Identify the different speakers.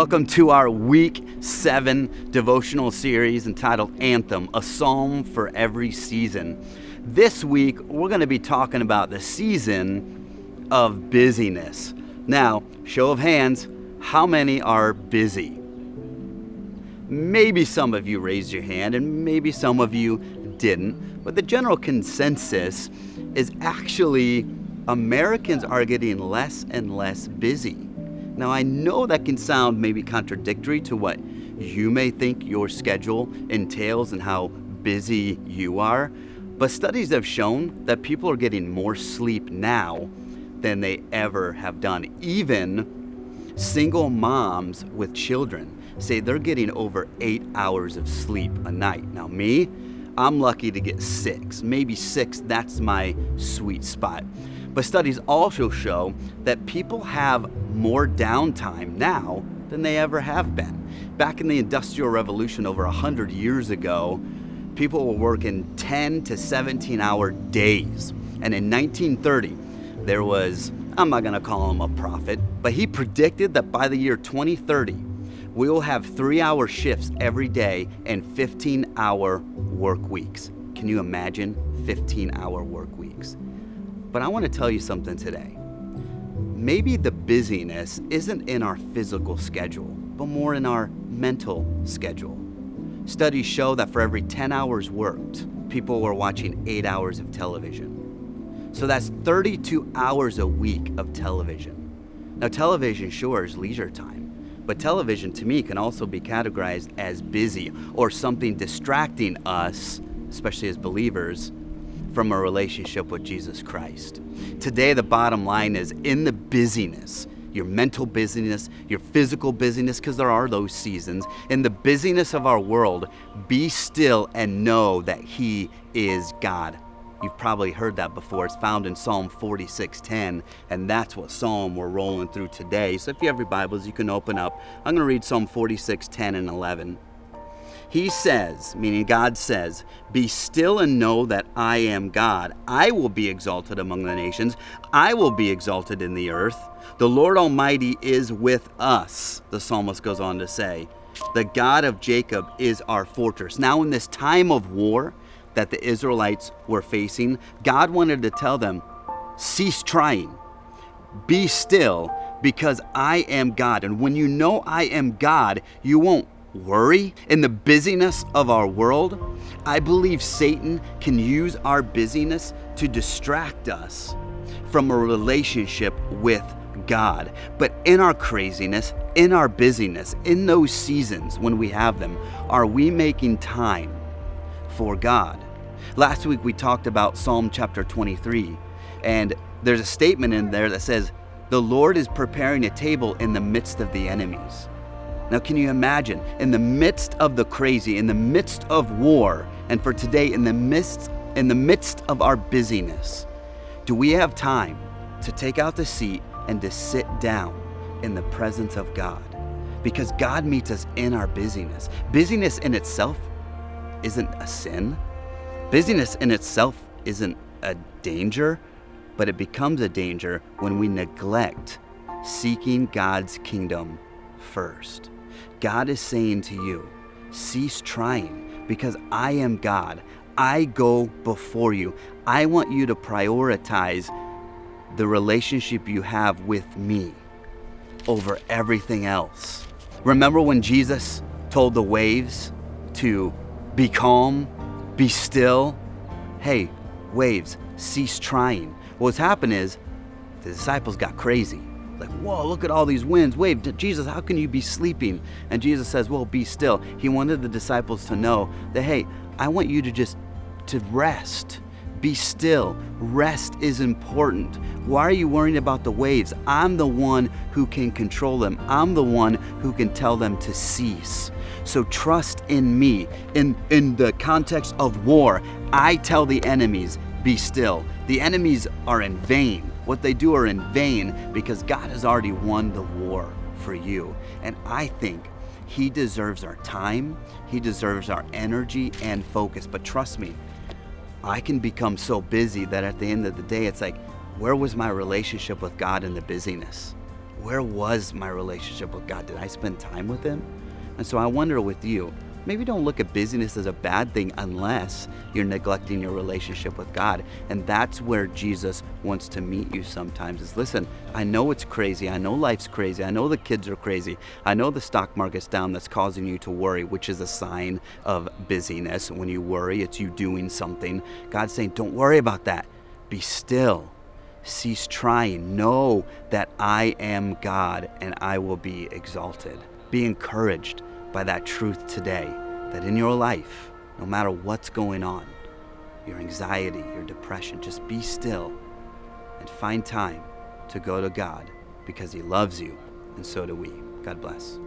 Speaker 1: Welcome to our Week 7 devotional series entitled Anthem, a psalm for every season. This week, we're going to be talking about the season of busyness. Now, show of hands, how many are busy? Maybe some of you raised your hand and maybe some of you didn't, but the general consensus is actually Americans are getting less and less busy. Now, I know that can sound maybe contradictory to what you may think your schedule entails and how busy you are, but studies have shown that people are getting more sleep now than they ever have done. Even single moms with children say they're getting over 8 hours of sleep a night. Now, me, I'm lucky to get 6, maybe 6, that's my sweet spot. But studies also show that people have more downtime now than they ever have been. Back in the Industrial Revolution over 100 years ago, people were working 10 to 17-hour days. And in 1930, there was, I'm not gonna call him a prophet, but he predicted that by the year 2030, we will have 3-hour shifts every day and 15-hour work weeks. Can you imagine 15-hour work weeks? But I want to tell you something today. Maybe the busyness isn't in our physical schedule, but more in our mental schedule. Studies show that for every 10 hours worked, people were watching 8 hours of television. So that's 32 hours a week of television. Now, television sure is leisure time, but television to me can also be categorized as busy or something distracting us, especially as believers, from a relationship with Jesus Christ. Today, the bottom line is in the busyness, your mental busyness, your physical busyness, because there are those seasons, in the busyness of our world, be still and know that He is God. You've probably heard that before. It's found in Psalm 46:10, and that's what psalm we're rolling through today. So if you have your Bibles, you can open up. I'm going to read Psalm 46:10 and 11. He says, meaning God says, "Be still and know that I am God. I will be exalted among the nations. I will be exalted in the earth. The Lord Almighty is with us," the psalmist goes on to say. "The God of Jacob is our fortress." Now, in this time of war that the Israelites were facing, God wanted to tell them, cease trying. Be still, because I am God. And when you know I am God, you won't worry. In the busyness of our world, I believe Satan can use our busyness to distract us from a relationship with God. But in our craziness, in our busyness, in those seasons when we have them, are we making time for God? Last week we talked about Psalm chapter 23, and there's a statement in there that says, "The Lord is preparing a table in the midst of the enemies." Now, can you imagine, in the midst of the crazy, in the midst of war, and for today, in the midst of our busyness, do we have time to take out the seat and to sit down in the presence of God? Because God meets us in our busyness. Busyness in itself isn't a sin. Busyness in itself isn't a danger, but it becomes a danger when we neglect seeking God's kingdom first. God is saying to you, cease trying, because I am God. I go before you. I want you to prioritize the relationship you have with me over everything else. Remember when Jesus told the waves to be calm, be still? Hey, waves, cease trying. What's happened is the disciples got crazy. Like, whoa, look at all these winds. Wave, Jesus, how can you be sleeping? And Jesus says, well, be still. He wanted the disciples to know that, hey, I want you to rest. Be still. Rest is important. Why are you worrying about the waves? I'm the one who can control them. I'm the one who can tell them to cease. So trust in me. In the context of war, I tell the enemies, be still. The enemies are in vain. What they do are in vain because God has already won the war for you. And I think He deserves our time. He deserves our energy and focus. But trust me, I can become so busy that at the end of the day, it's like, where was my relationship with God in the busyness? Where was my relationship with God? Did I spend time with Him? And so I wonder with you, maybe don't look at busyness as a bad thing unless you're neglecting your relationship with God. And that's where Jesus wants to meet you sometimes is, listen, I know it's crazy. I know life's crazy. I know the kids are crazy. I know the stock market's down, that's causing you to worry, which is a sign of busyness. When you worry, it's you doing something. God's saying, don't worry about that. Be still. Cease trying. Know that I am God and I will be exalted. Be encouraged by that truth today, that in your life, no matter what's going on, your anxiety, your depression, just be still and find time to go to God because He loves you, and so do we. God bless.